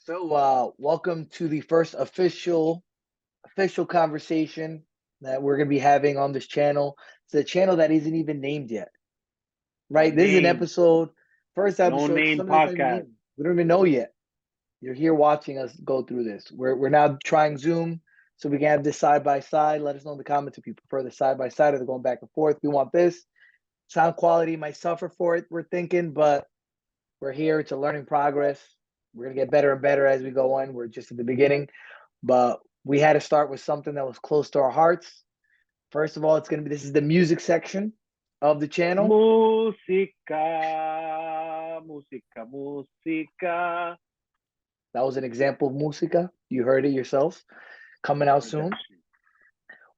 Welcome to the first official conversation that we're going to be having on this channel. It's a channel that isn't even named yet, No right? This is an name, episode, first no episode, name something that's not even podcast. named. We don't even know yet. You're here watching us go through this. We're now trying Zoom so we can have this side by side. Let us know in the comments if you prefer the side by side or they're going back and forth. We want this. Sound quality might suffer for it, we're thinking, but we're here. It's a learning progress. We're gonna get better and better as we go on. We're just at the beginning, but we had to start with something that was close to our hearts. First of all, this is the music section of the channel. Música, música, música. That was an example of música. You heard it yourselves. Coming out soon. Exactly.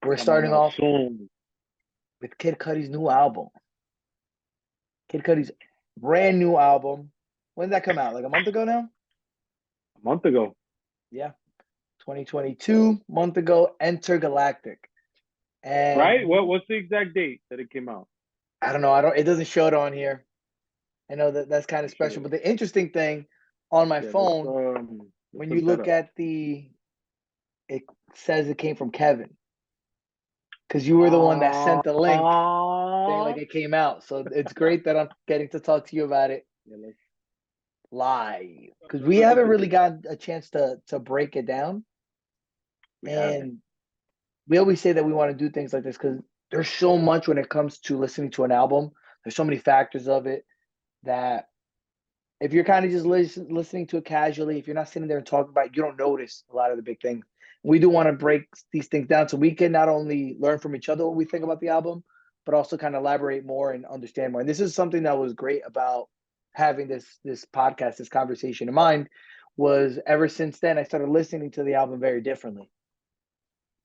We're Coming starting out off soon. with Kid Cudi's new album. Kid Cudi's brand new album. When did that come out? Like a month ago now? A month ago. Yeah. 2022, month ago, Entergalactic. Right? And What's the exact date that it came out? I don't know. It doesn't show it on here. I know that's kind of You special. should. But the interesting thing on my Yeah, phone, let's when you look that look up. at it says it came from Kevin because you were the one that sent the link saying like it came out. So it's great that I'm getting to talk to you about it Yeah, live because we let's look haven't at really this. gotten a chance to break it down. We haven't. And we always say that we want to do things like this because there's so much when it comes to listening to an album. There's so many factors of it that if you're kind of just listening to it casually, if you're not sitting there and talking about it, you don't notice a lot of the big things. We do want to break these things down so we can not only learn from each other what we think about the album, but also kind of elaborate more and understand more. And this is something that was great about having this podcast, this conversation in mind, was ever since then I started listening to the album very differently,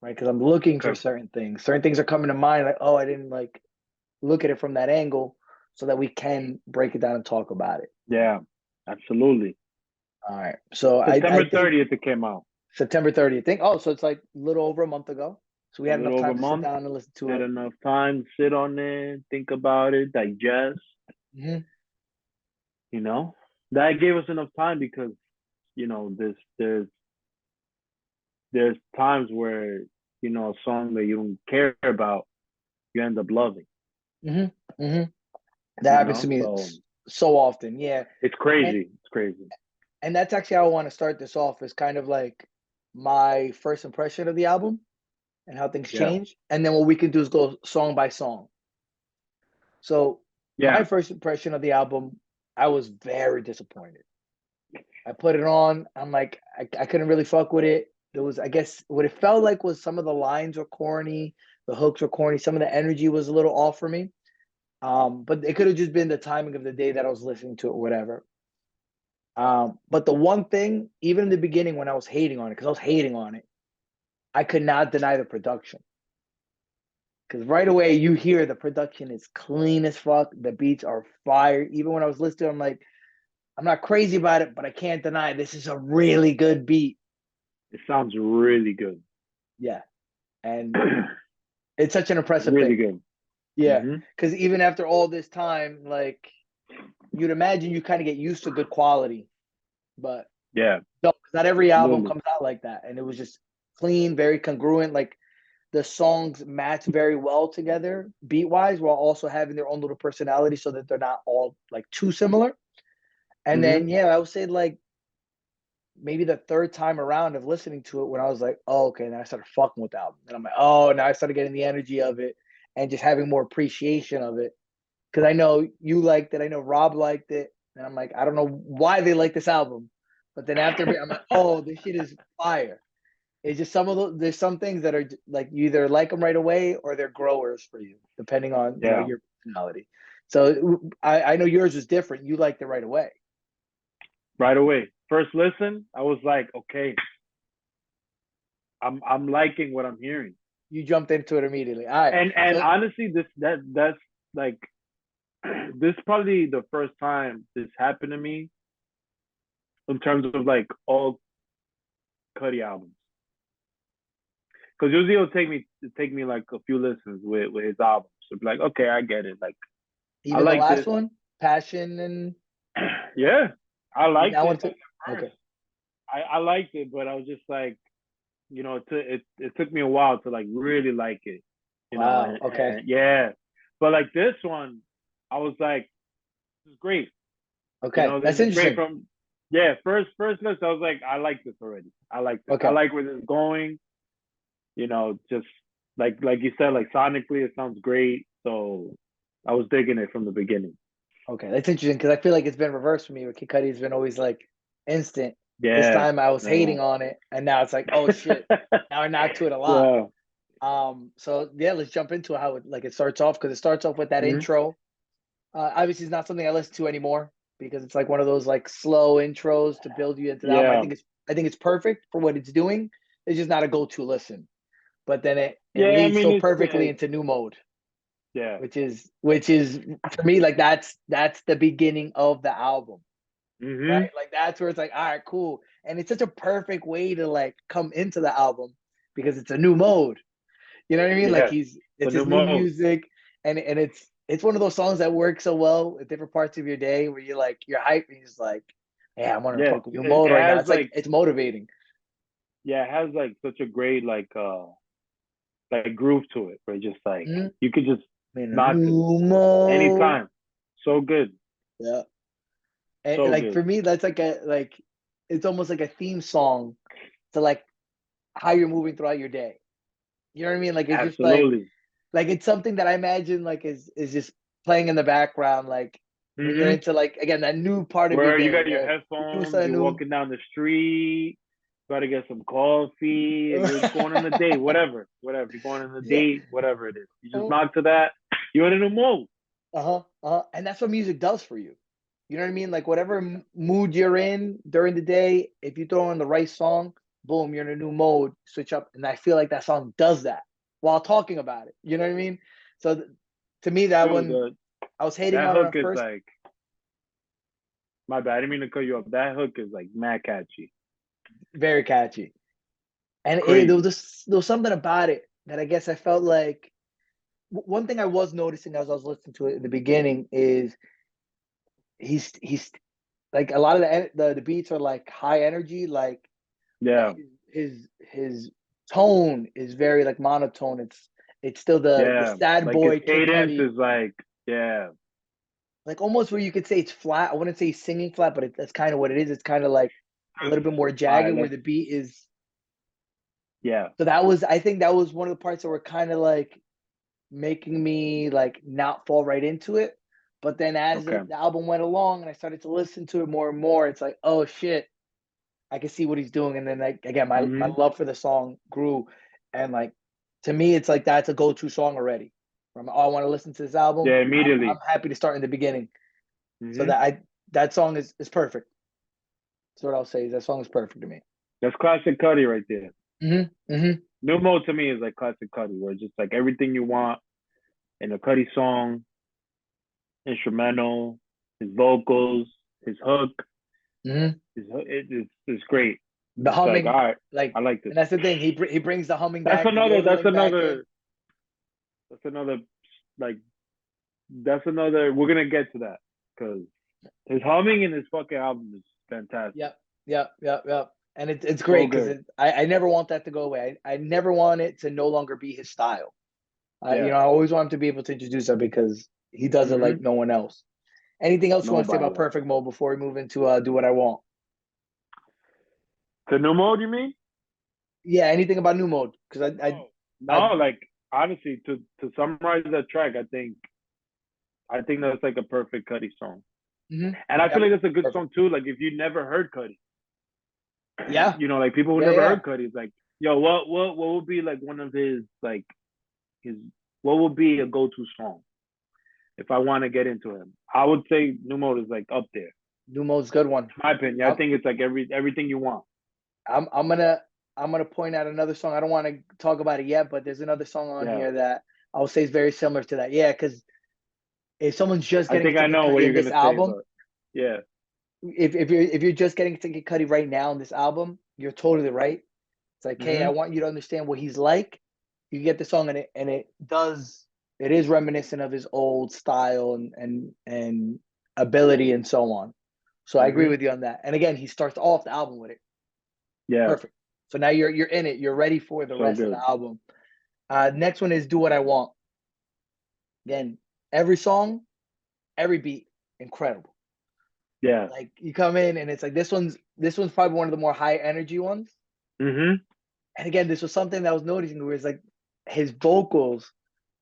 right? Because I'm looking for Okay. certain things. Certain things are coming to mind, like, oh, I didn't like look at it from that angle, so that we can break it down and talk about it. Yeah, absolutely. All right. So I September think 30th it came out. September 30th. Think so it's like a little over a month ago. So we A had enough little over time a to sit month. down and listen to Had it. enough time to sit on it, think about it, digest. Mm-hmm. You know, that gave us enough time because there's times where a song that you don't care about you end up loving. Mm-hmm. Mm-hmm. That happens to me So so often. Yeah. it's And crazy. It's crazy. and that's actually how I want to start this off, is kind of like my first impression of the album and how things Yeah, change. And then what we can do is go song by song. So my yeah, first impression of the album, I was very disappointed. I put it on. I'm like, I couldn't really fuck with it. There was, I guess, what it felt like was some of the lines were corny, the hooks were corny, some of the energy was a little off for me. But it could have just been the timing of the day that I was listening to it, whatever. But the one thing, even in the beginning when I was hating on it, because I was hating on it, I could not deny the production. Because right away you hear the production is clean as fuck. The beats are fire. Even when I was listening, I'm like, I'm not crazy about it, but I can't deny this is a really good beat. it sounds really good. Yeah. And it's such an impressive Really thing. good. Yeah. Hmm. Because even after all this time, like you'd imagine you kind of get used to good quality, but Yeah, no, not every album absolutely. comes out like that. And it was just clean, very congruent. Like the songs match very well together beat wise while also having their own little personality so that they're not all like too similar. And Hmm. then, yeah, I would say like maybe the third time around of listening to it when I was like, oh, okay, now I started fucking with the album. And I'm like, oh, now I started getting the energy of it and just having more appreciation of it. Because I know you liked it. I know Rob liked it. And I'm like, I don't know why they like this album. But then after I'm like, oh, this shit is fire. It's just there's some things that are like you either like them right away or they're growers for you, depending on, Yeah, your personality. So I know yours was different. You liked it right away. right away. First listen, I was like, okay, I'm liking what I'm hearing. You jumped into it immediately. All right. And So honestly, that's like this is probably the first time this happened to me in terms of like all Cudi albums. Because usually it'll take me like a few listens with his albums. So be like, okay, I get it. Like I even the like last this. one, Passion and Yeah, I even liked that one it too. at first. Okay. I liked it, but I was just like, it took me a while to like really like it, Wow. and Okay. yeah, but like this one, I was like, this is great. Okay. This That's is great interesting. from yeah, first list. I was like, I like this already. I like this. I Okay. like where this is going. Just like you said, like sonically, it sounds great. So I was digging it from the beginning. Okay. That's interesting because I feel like it's been reversed for me. Where Kid Cudi's been always like instant. This Yeah. time I was Yeah. hating on it, and now it's like, oh shit. Now I knock to it a lot. Yeah. So yeah, let's jump into how it starts off because it starts off with that Hmm. intro. Obviously, it's not something I listen to anymore because it's like one of those like slow intros to build you into the album. Yeah. I think it's perfect for what it's doing. It's just not a go-to listen. But then it Yeah. I leads mean, so it's perfectly yeah. into new mode, Yeah. which is for me like that's the beginning of the album, right? Hmm. Like that's where it's like, all right, cool. And it's such a perfect way to like come into the album because it's a new mode. You know what I mean? Like Yeah. The it's new his new mode. music, and it's one of those songs that work so well at different parts of your day where you're hyped and you're just like, yeah, I'm on a Yeah. fucking new mode It right now. has It's like like it's motivating. yeah, it has like such a great like groove to it, where just like Mm-hmm. you could just In a knock this new mode. anytime. So good. Yeah. And So like good. for me, that's like it's almost like a theme song to like how you're moving throughout your day. You know what I mean? Like it's just Absolutely. like it's something that I imagine like is just playing in the background, like when you're Hmm. into like again that new part of your Where you day got your where you're doing headphones, something you're new. walking down the street, got to get some coffee, you're going on a date, whatever. You're going on a Yeah. date, whatever it is. You just knock to that, you're in a new mode. Uh-huh. Uh-huh. And that's what music does for you. You know what I mean? Like whatever mood you're in during the day, if you throw in the right song, boom, you're in a new mode, switch up. And I feel like that song does that while talking about it. You know what I mean? So to me, that Dude, one, I was hating that on it hook at is first. like, my bad, I didn't mean to cut you off. That hook is like mad catchy. Very catchy. And Crazy. there was something about it that I guess I felt like one thing I was noticing as I was listening to it in the beginning is he's like a lot of the beats are like high energy, like but Yeah. his tone is very like monotone. It's still the Yeah. sad Like his boy Kid cadence Cudi, is like, yeah. like almost where you could say it's flat. I wouldn't say he's singing flat, but that's kind of what it is. It's kind of like a little bit more All jagged right, where let's, the beat is. yeah. So I think that was one of the parts that were kind of like making me like not fall right into it. But then as Okay. the album went along and I started to listen to it more and more, it's like, oh shit, I can see what he's doing. And then like again, my Hmm. love for the song grew. And like to me, it's like that's a go-to song already. From oh, I want to listen to this album. Yeah, I'm immediately. happy to start in the beginning. So Hmm. that song is perfect. That's what I'll say. Is that song is perfect to me. That's classic Cudi right there. Mm-hmm. New mode to me is like classic Cudi, where it's just like everything you want in a Cudi song, instrumental, his vocals, his hook, Mm-hmm. it's great. The It's like, all humming, right, like, I like this. and that's the thing. He brings the humming That's back, the another. That's yodeling back in. another. That's another. Like that's another. We're gonna get to that because his humming in his fucking album is fantastic. Yep, yep. And it's So great because good. I never want that to go away. I never want it to no longer be his style. Yeah. I always want him to be able to introduce that because he does it Hmm. like no one else. Anything else you want to say about Nobody. Perfect Mode before we move into Do What I Want? The new mode, you mean? Yeah, anything about New Mode? Because Oh I no, like honestly, to summarize that track, I think that's like a perfect Cudi song. mhm. And I feel Yep, like that's a good perfect. song too. Like if you never heard Cudi, Yeah, like people who yeah, never yeah. heard Cudi is like, yo, what would be like one of his like his what would be a go to song if I want to get into him? I would say New Mode is like up there. New Mode's a good one. In my opinion, I I'm think it's like everything you want. I'm gonna point out another song. I don't want to talk about it yet, but there's another song on Yeah, here that I would say is very similar to that. Yeah, because if someone's just I getting think into I Kid know what Cudi in you're this gonna say, album, but yeah, if you're just getting to Kid Cudi right now in this album, you're totally right. It's like, hey, I hmm, want you to understand what he's like. You get the song and it is reminiscent of his old style and ability and so on. So I agree hmm, with you on that. And again, he starts off the album with it. Yeah, Perfect. So now you're in it. You're ready for the so rest of good. the album. Next one is Do What I Want. Again, every song, every beat, incredible. Yeah. Like you come in and it's like this one's probably one of the more high energy ones. Mm-hmm. And again, this was something that I was noticing where it's like his vocals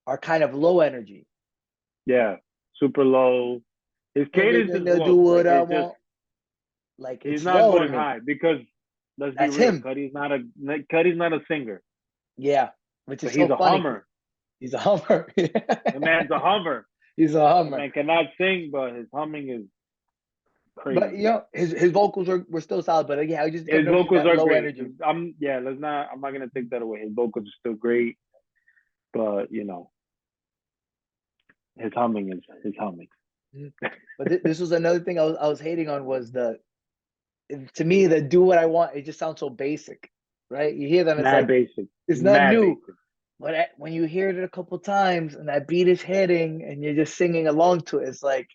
are kind of low energy. Yeah. Super low. His cadence is Everything to do low. Like what I it's just want. Like he's it's not low to going me. high because let's be That's real, him. Cudi's not a singer, Yeah. Which is but so he's a funny. hummer. He's a hummer. The man's a hummer. He's a The hummer. man cannot sing, but his humming is But crazy. his vocals were still solid. But yeah, I just kept His noticing vocals that are low great. energy. I'm not gonna take that away. His vocals are still great, but his humming is his humming. Mhm. But this was another thing I was hating on was to me the Do What I Want. It just sounds so basic, right? You hear them, it's Mad like basic. it's not Mad new. basic. But when you hear it a couple times and that beat is hitting and you're just singing along to it, it's like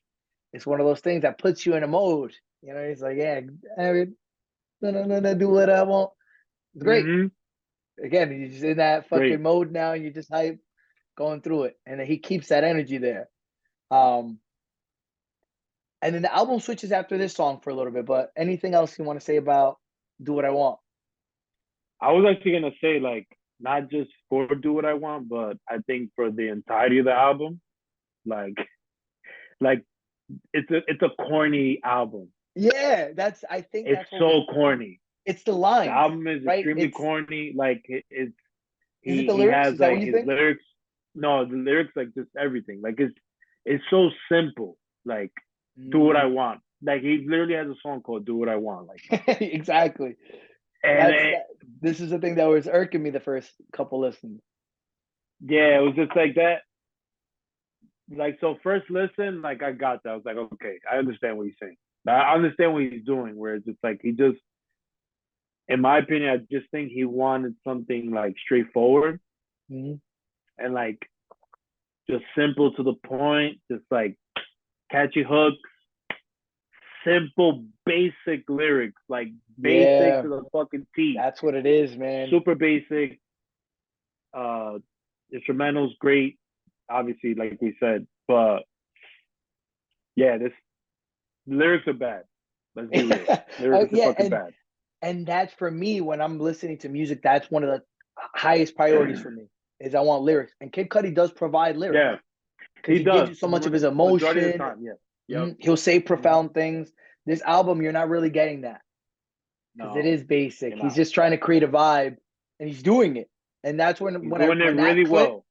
it's one of those things that puts you in a mode. It's like yeah, I mean, no, no, no, no, do what I want. It's great. Mm-hmm. Again, you're just in that fucking Great. mode now, and you're just hype going through it, and then he keeps that energy there. Um, and then the album switches after this song for a little bit. But anything else you want to say about "Do What I Want"? I was actually gonna say like not just for Do What I Want, but I think for the entirety of the album, like like it's a corny album. Yeah, I think It's that's what so we. corny. It's the The lines, album is right? extremely corny. Like it's Is it the he lyrics? has Is that what like you his think? lyrics. No, the lyrics like just everything. Like it's so simple. Like do what I Mm. want. Like he literally has a song called "Do What I Want." Like Exactly. and That's that. This is the thing that was irking me the first couple listens. yeah, it was just like that. Like so, first listen, like I got that. I was like, okay, I understand what he's saying. I understand what he's doing. Where it's just like he just, in my opinion, I just think he wanted something like straightforward Mhm. and like just simple to the point, just like catchy hooks, simple, basic lyrics, like basic Yeah, to the fucking T, that's what it is, man. super basic. Uh, instrumentals great, obviously, like we said, but yeah, this lyrics are bad. Let's be real, lyrics are Yeah, fucking bad. and that's for me when I'm listening to music. That's one of the highest priorities for me is I want lyrics, and Kid Cudi does provide lyrics Yeah, because he he gives does you so much of his majority of the emotion. time. Yeah, yep. He'll say Mhm. profound things. This album, you're not really getting that because it No, is basic. you're He's not. just trying to create a vibe, and he's doing it. And that's when He's when I doing it when that really clicked, well.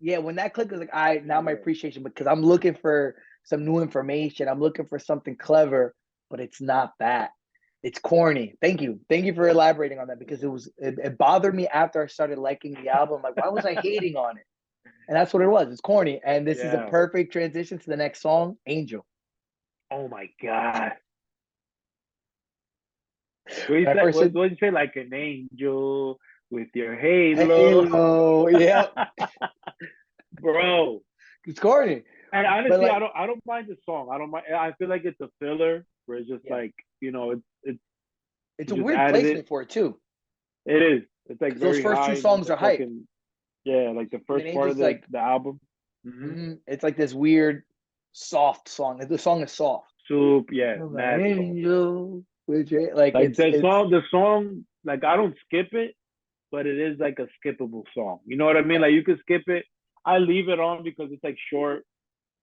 yeah, when that clicked, was like, I now Really my well. appreciation because I'm looking for some new information. I'm looking for something clever, but it's not that. It's corny. Thank you for elaborating on that because it bothered me after I started liking the album. Like, why was I hating on it? And that's what it was. It's corny, and this is a Yeah. perfect transition to the next song, Angel. Oh my god. What you When I say? first said What you say? Like an angel with your halo, Halo, yeah, bro. it's corny, And but honestly, like, I don't mind the song. I don't mind. I feel like it's a filler where it's just yeah, like it's it's you a just weird added it. placement for it too, It is. It's like because those very first two high in songs the are hype, fucking yeah, like the and then first part of Angel's like, the album. Mm-hmm. it's like this weird, soft song. The song is soft. Soup, yeah, I'm like, mad song. Angel, like Like it's the song, like I don't skip it, but it is like a skippable song. You know what I mean? yeah, Like you could skip it. I leave it on because it's like short.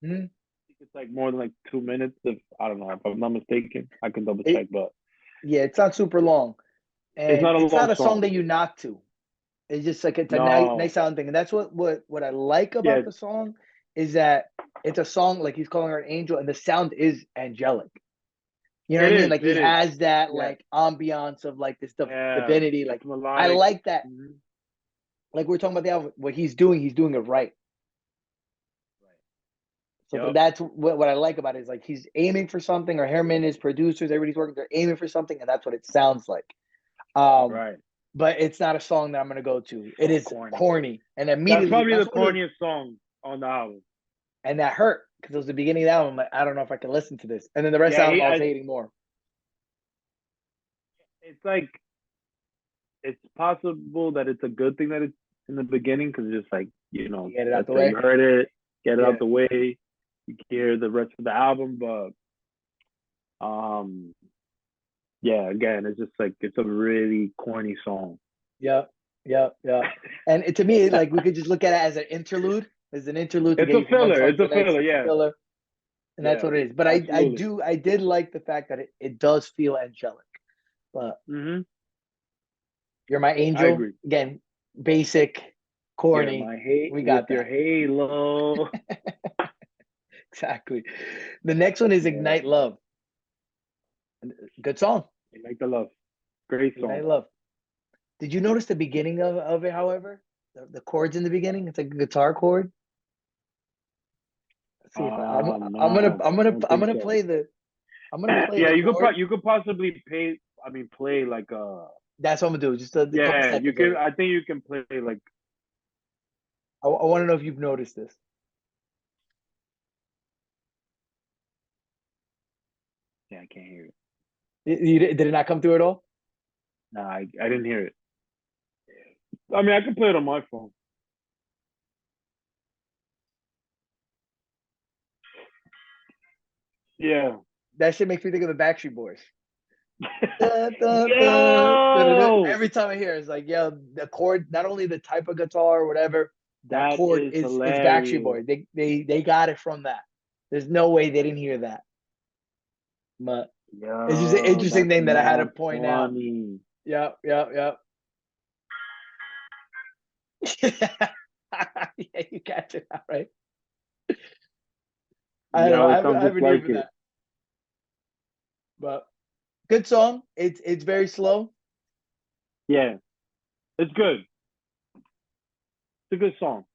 mhm. It's like more than like 2 minutes. If I don't know if I'm not mistaken, I can double it check, but yeah, it's not super long, it's and not a it's long not a song song. that you knock to. It's just like it's a nice No, sound thing, and that's what I like yeah, about the song is that it's a song like he's calling her an angel, and the sound is angelic. You know what I it mean? is. Like he It is. has that Yeah, like ambiance of like this yeah. divinity. It's Like I melodic. like that. Mm-hmm. Like we're talking about the album, what he's doing it right. So Yep. that's what I like about it is like he's aiming for something, or him and his producers, everybody's working, they're aiming for something, and that's what it sounds like. Um, Right. but it's not a song that I'm gonna go to. It So is corny. corny, and That's immediately probably that's the one of corniest song on the album. and that hurt because it was the beginning of the album. I'm like, I don't know if I can listen to this, and then the rest of Yeah, the album I was hating more. it's like it's possible that it's a good thing that it's in the beginning because it's just like Get it out let's the say way. you heard it, get it Yeah. out the way, you hear the rest of the album, but um yeah, again, it's just like it's a really corny song. Yep. Yep. Yep. And to me, like we could just look at it as an interlude, as an interlude to It's get a you from one filler. song It's to a the next. filler. It's a Yeah, filler, and that's yeah, what it is. But absolutely. I did like the fact that it does feel angelic. But Hmm. you're my I angel agree. again, basic, Yeah, corny. my hate We with got your that. halo. Exactly. The next one is Yeah, Ignite Love. Good song. I like the love. Great song. Ignite Love. Did you notice the beginning of it, however? The chords in the beginning? It's like a guitar chord. Let's see if No, I don't I'm think gonna so. play the I'm gonna play Yeah, the chord. you could possibly pay. I mean, play like That's what I'm gonna do. Just a couple yeah, you seconds of can. it. I think you can play like I want to know if you've noticed this. yeah. I can't hear it. Did it not come through at all? No, I didn't hear it. I mean, I can play it on my phone. Yeah. That shit makes me think of the Backstreet Boys. Da, da, da, da, da, da. Yo, Every time I hear it, it's like, yo, the chord, not only the type of guitar or whatever, that that chord is is Backstreet hilarious. Boys. They got it from that. There's no way they didn't hear that. But it's just an Yo, interesting that's thing that I had to mad point out. funny. Yep, yep, yep. Yeah, you catch it now, right? I don't know. Yo, it I sounds have just an ear like for it. that. But good song. It's very slow. Yeah, it's good. It's a good song.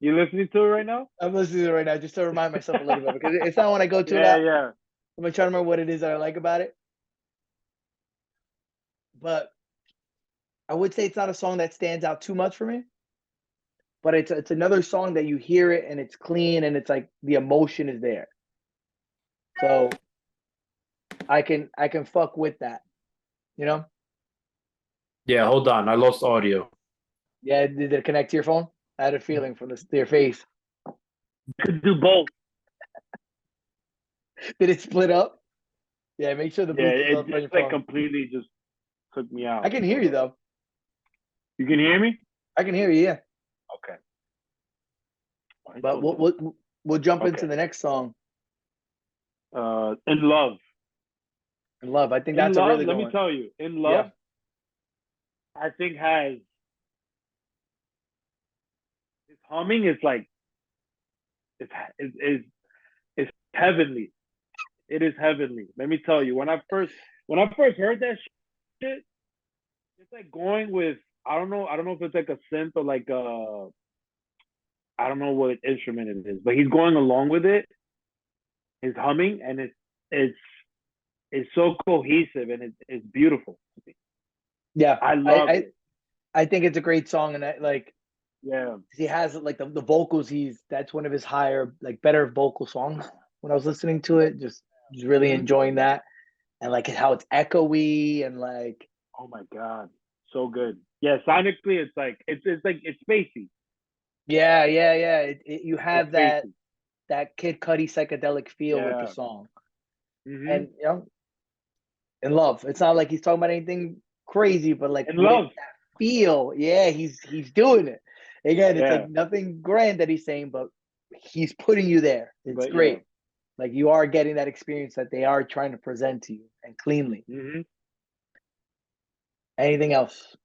You listening to it right now? I'm listening to it right now just to remind myself a little bit because it's not when I go to Yeah, that. yeah. I'm gonna try to remember what it is that I like about it. But I would say it's not a song that stands out too much for me. But it's another song that you hear it and it's clean and it's like the emotion is there. So I can fuck with that. You know? Yeah, hold on. I lost audio. Yeah, did it connect to your phone? I had a feeling from your face. Could do both. Did it split up? Yeah, make sure the Yeah, Bluetooth it off on your just like phone. completely just took me I out. can hear you though. You can hear me? I can hear you, yeah. Okay. I But thought that. we'll jump into Okay. the next song, In love. Love. I think In that's a love, really let good me one. tell you, in Yeah. love, I think has his humming is like it's is is heavenly. It is heavenly. Let me tell you, when I first heard that shit, it's like going with I don't know if it's like a synth or like I don't know what instrument it is, but he's going along with it, his humming, and it's it's so cohesive and it's beautiful. Yeah. I love it. I think it's a great song and I like Yeah. he has like the vocals, that's one of his higher, like better vocal songs when I was listening to it. Just really Mm-hmm. enjoying that. And like how it's echoey and like Oh my god, so good. Yeah, sonically, it's like it's spacey. yeah, yeah, yeah. You It's have spacey. that Kid Cudi psychedelic feel with the Yeah. song. Mm-hmm. And you know, in love. It's not like he's talking about anything crazy, but like In with love. that feel, yeah, he's doing it. Again, it's Yeah. like nothing grand that he's saying, but he's putting you there. It's But yeah. great. Like you are getting that experience that they are trying to present to you and cleanly. Mm-hmm. Anything else?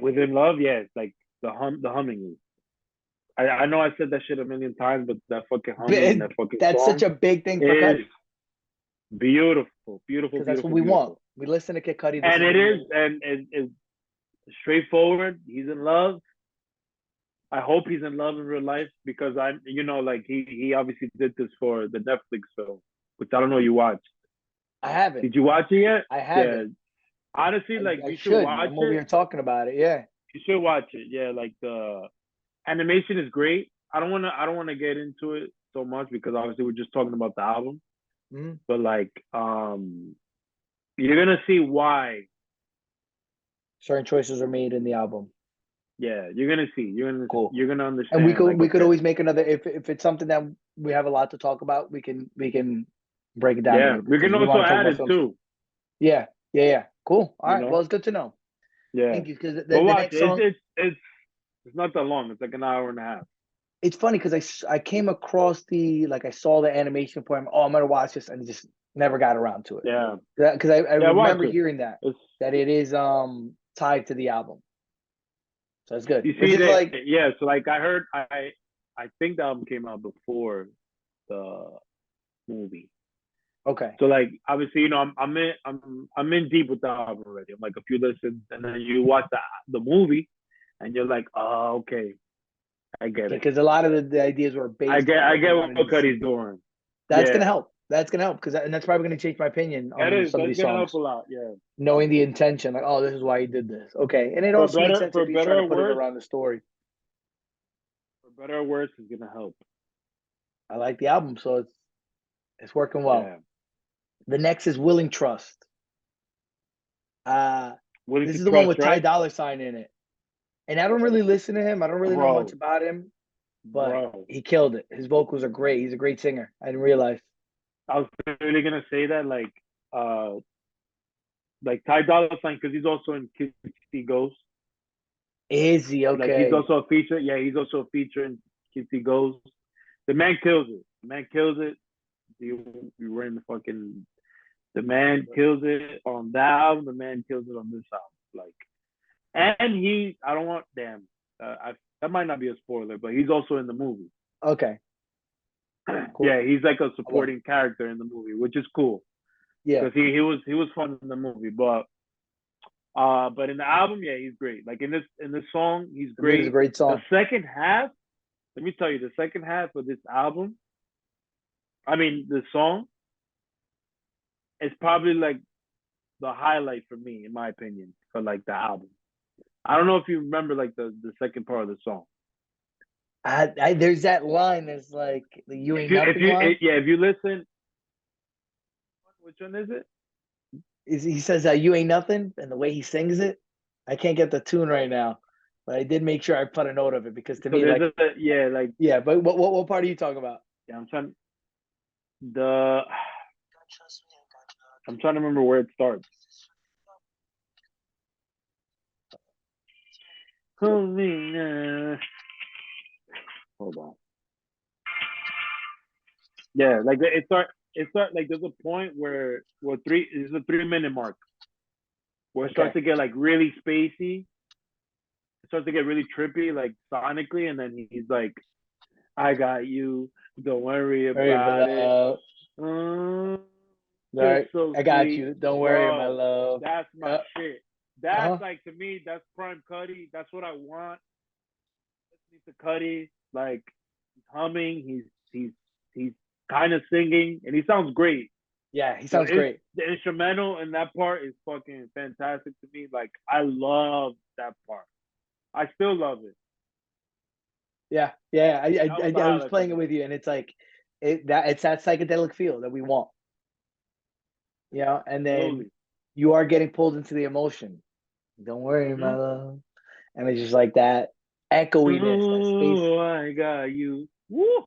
Within love, yeah, it's like the humming is. I know I said that shit a million times, but that fucking humming and that fucking That's such song a big thing for is Cudi beautiful, beautiful, because that's what beautiful, we want. beautiful. We listen to Kid Cudi. This And is it what we is, want. and it's straightforward. He's in love. I hope he's in love in real life because like he obviously did this for the Netflix film, which I don't know you watched. I haven't. Did you watch it yet? I Yeah. haven't. Honestly, like I you should should. watch I'm over it. here talking about it. Yeah. You should watch it. Yeah, like the animation is great. I don't wanna get into it so much because obviously we're just talking about the album. Mhm. But like You're gonna see why. Certain choices are made in the album. Yeah, you're gonna see. Cool. You're gonna And we understand. could Like, we could okay, always make another if it's something that we have a lot to talk about, we can break it down a yeah, little bit we because can we also want to talk add about it films too. too. Yeah, yeah, yeah. Cool. All You right. Well, know, it's good to know. yeah. Thank you. Because But the watch, next song, it's not that long. It's like an hour and a half. it's funny because I came across I saw the animation for him. Oh, I'm gonna watch this, and just never got around to it. Yeah, Because I yeah. Watch remember it. hearing that It's it is tied to the album, so it's good. you Which see is that. like Yeah. So like I heard, I think the album came out before the movie. okay, So like obviously, I'm in deep with the album already. I'm like a few listens, and then you watch the movie, and you're like, oh, okay, I get it. because a lot of the ideas were based on I what they get what wanted you to see. Cudi's doing. That's gonna Yeah, help. That's gonna help and that's probably gonna change my opinion on some of that's these gonna help songs. a lot. Yeah, Knowing the intention, like, oh, this is why he did this. Okay, and it also makes sense for if he's trying better to or put it worse, around the story. is gonna help. I like the album, so it's working well. Yeah, The next is Willing Trust. Uh willing this to is the one trust, with Ty right, Dolla Sign in it. And I don't really listen to him. I don't really know much bro, about him, but bro. he killed it. His vocals are great. He's a great singer. I didn't realize. I was really gonna say that like Ty Dolla Sign because he's also in Kid Cudis. Is he Like he's okay? also a feature. Yeah, he's also a feature in Kid Cudis. The man kills it. The man kills it. You were in the fucking. The man kills it on that album. The man kills it on this album. And I don't want, damn, that might not be a spoiler, but he's also in the movie. Okay. Cool. Yeah, he's like a I will. supporting character in the movie, which is cool Yeah. because he was fun in the movie, but in the album, yeah, he's great. Like in this song, he's I believe it's a great. great The song. second half, let me tell you, the second half of this album, I mean, the song is probably like the highlight for me, in my opinion, for like the album. I don't know if you remember like the second part of the song. There's that line that's like the "you ain't nothing" line. If you listen, which one is it? Is he says that "you ain't nothing" and the way he sings it. I can't get the tune right now, but I did make sure I put a note of it because to So me, like, like yeah. But what part are you talking about? yeah, the I'm trying to remember where it starts. Hold on. Yeah, like it start like there's a point where three is a 3 minute mark where it starts Okay. to get like really spacey. It starts to get really trippy, like sonically, and then he's like, "I got you, don't worry All right, about it." all You're right, so I got sweet, you. Don't worry, my bro. love. That's my Uh shit. huh. That's like to me, that's prime Cudi. That's what I want. Listening to Cudi, like he's humming, he's kind of singing, and he sounds great. Yeah, he sounds great. The instrumental in that part is fucking fantastic to me. Like I love that part. I still love it. Yeah, yeah. That was the I was highlight for playing it me. with you, and it's like it's that psychedelic feel that we want, And then Absolutely. you are getting pulled into the emotion. Don't worry, my Mm-hmm. love. And it's just like that echoiness, that space. Oh, I got you. Woo!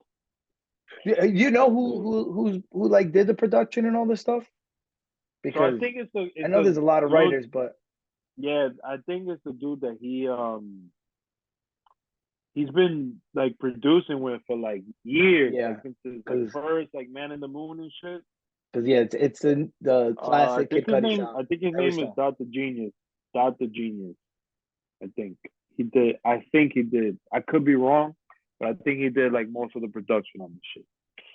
You know who Absolutely. like did the production and all this stuff? So I Because think I it's know a there's a lot of dude. writers, but Yeah, I think it's the dude that he's been like producing with for like years, like yeah, since his like because first like Man in the Moon and shit. yeah, it's the classic Kid Cudi sound. I think his Every name is song. Dr. Genius. Dr. Genius. I think he did. I think he did. I could be wrong, but I think he did like most of the production on the shit.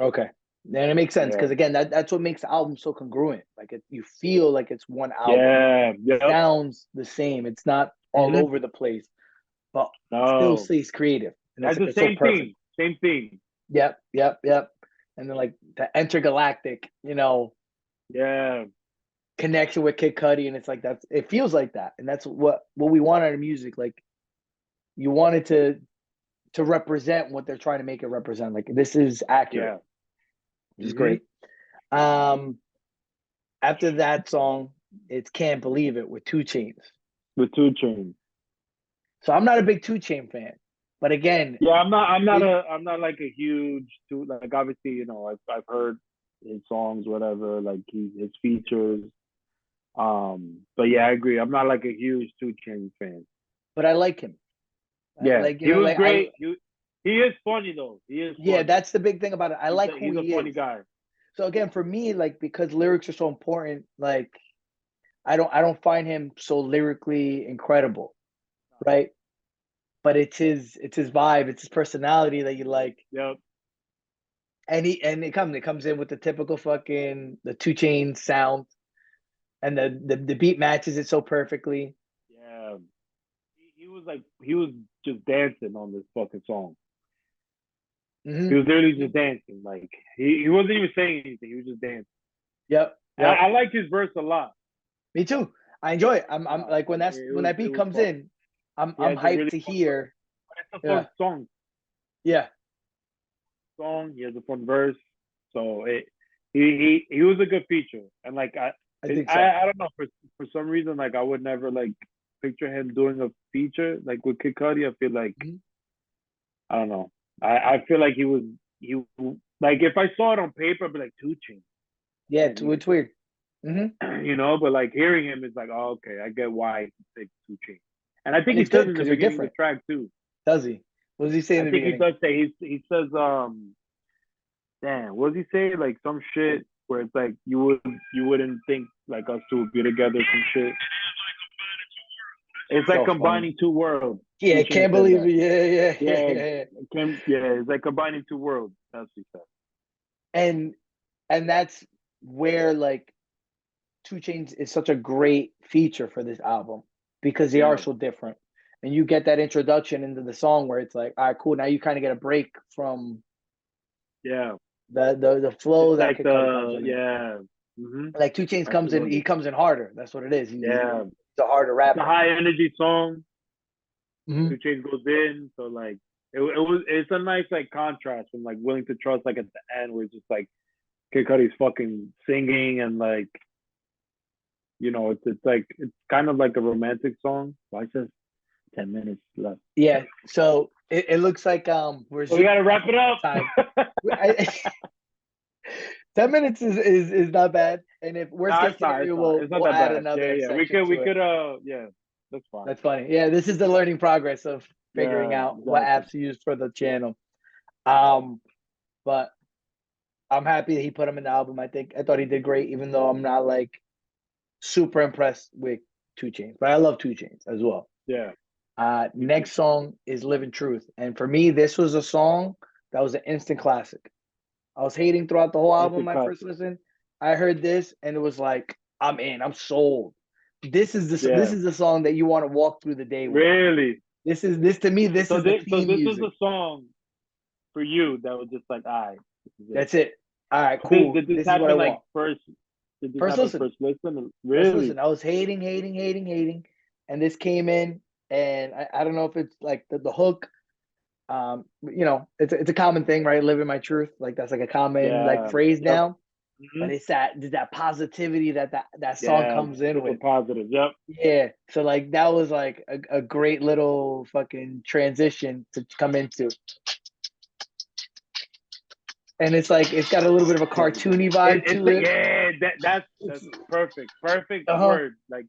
Okay. And it makes sense Yeah. because again, that's what makes the album so congruent. Like you feel like it's one album. Yeah. It Yep. sounds the same. It's not all over the place, but still No. stays creative. And That's the it's so same perfect. thing. Same thing. Yep, yep, yep. And then like the Entergalactic, Yeah. connection with Kid Cudi, and it's like it feels like that, and that's what we want out of music. Like you want it to represent what they're trying to make it represent. Like this is accurate, Yeah. which is great. Um, after that song, it's Can't Believe It with 2 Chainz. With 2 Chainz. So I'm not a big 2 Chain fan, but again, Yeah, I'm not like a huge like obviously, I've heard his songs, whatever, like his features. But yeah, I agree. I'm not like a huge 2 Chainz fan. but I like him. Yeah, Like he was like great. He is funny though. He is yeah, funny. that's the big thing about it. I like who He's a he funny is. guy. So again, for me, like because lyrics are so important, like I don't find him so lyrically incredible, right? But it's his vibe, it's his personality that you like. Yep. And it comes in with the typical fucking the 2 Chain sound, and the beat matches it so perfectly. Yeah. He was just dancing on this fucking song. He Hmm. was literally just dancing. Like he wasn't even saying anything. He was just dancing. Yep, And yep. I like his verse a lot. Me too. I enjoy it. I'm like when Like that's when that it beat was comes fun. in, I'm He I'm has a hyped really to fun verse. hear. It's a Yeah, fun song. yeah, He has a fun verse. So he was a good feature. And like I think so. I don't know, for some reason, like I would never like picture him doing a feature like with Kid Cudi. I feel like Mhm. I don't know. I feel like he like if I saw it on paper, I'd be like 2 Chainz. Yeah, Can't use it's weird. Hmm. but like hearing him is like, oh, okay, I get why he takes 2 Chainz. And I think And he it's says good in the because you're beginning of the different. track too. Does he? What does he say in I the think he beginning? does say he says damn, what does he say? Like some shit where it's like you wouldn't think like us two would be together, some shit. It's like So funny. combining 2 worlds. 2 Yeah, Chainz can't said believe that. it. Yeah, yeah, yeah, Yeah, yeah. it's like combining 2 worlds. That's what he said. And and that's where like 2 Chainz is such a great feature for this album because they are Yeah, so different. And you get that introduction into the song where it's like, all right, cool. Now you kind of get a break from yeah. the It's flow that like Kid Cudi comes in. yeah. Mm-hmm. Like 2 Chainz comes in, he Absolutely. comes in harder. That's what it is. He's Yeah. a harder It's a rapper. high energy song. Mhm. 2 Chainz goes in, so like it's a nice like contrast from like Willing to Trust like at the end where it's just like Kid Cudi's fucking singing and like it's like it's kind of like a romantic song. Why says 10 minutes left? Yeah. So it looks like we're So we zooming gotta wrap it out time. up. 10 minutes is not bad. And if worst Nah, case it's not. It's scenario, not. we'll It's not we'll that add bad. Yeah, another yeah. section We to it. could. Yeah, that's fine. That's funny. Yeah, this is the learning progress of figuring Yeah, out what exactly. apps to use for the channel. Um, but I'm happy that he put him in the album. I thought he did great, even though I'm not like super impressed with 2 Chainz, but I love 2 Chainz as well. Yeah, me too. Next song is Living Truth. And for me, this was a song that was an instant classic. I was hating throughout the whole It's a album, my first classic. listen. I heard this and it was like, I'm in, I'm sold. This Yeah, is the song that you want to walk through the day with. really. This to me, this is the So theme this was music. a song for you that was just like, all right, this is it. That's it. All right, cool. Did this This is what I happen like want. first? Did this First happen listen. first listen? First Really? listen. I was hating, hating, hating, hating. And this came in, and I don't know if it's like the hook. It's a common thing, right? Living my truth. Like that's like a common like Yeah. phrase Yep. now. Mm-hmm. But it's that positivity that song Yeah. comes in Super with. positive. Yep. Yeah. So like that was like a great little fucking transition to come into. And it's like it's got a little bit of a cartoony vibe It's to like, it. yeah, that's It's perfect. Perfect uh-huh. word. Like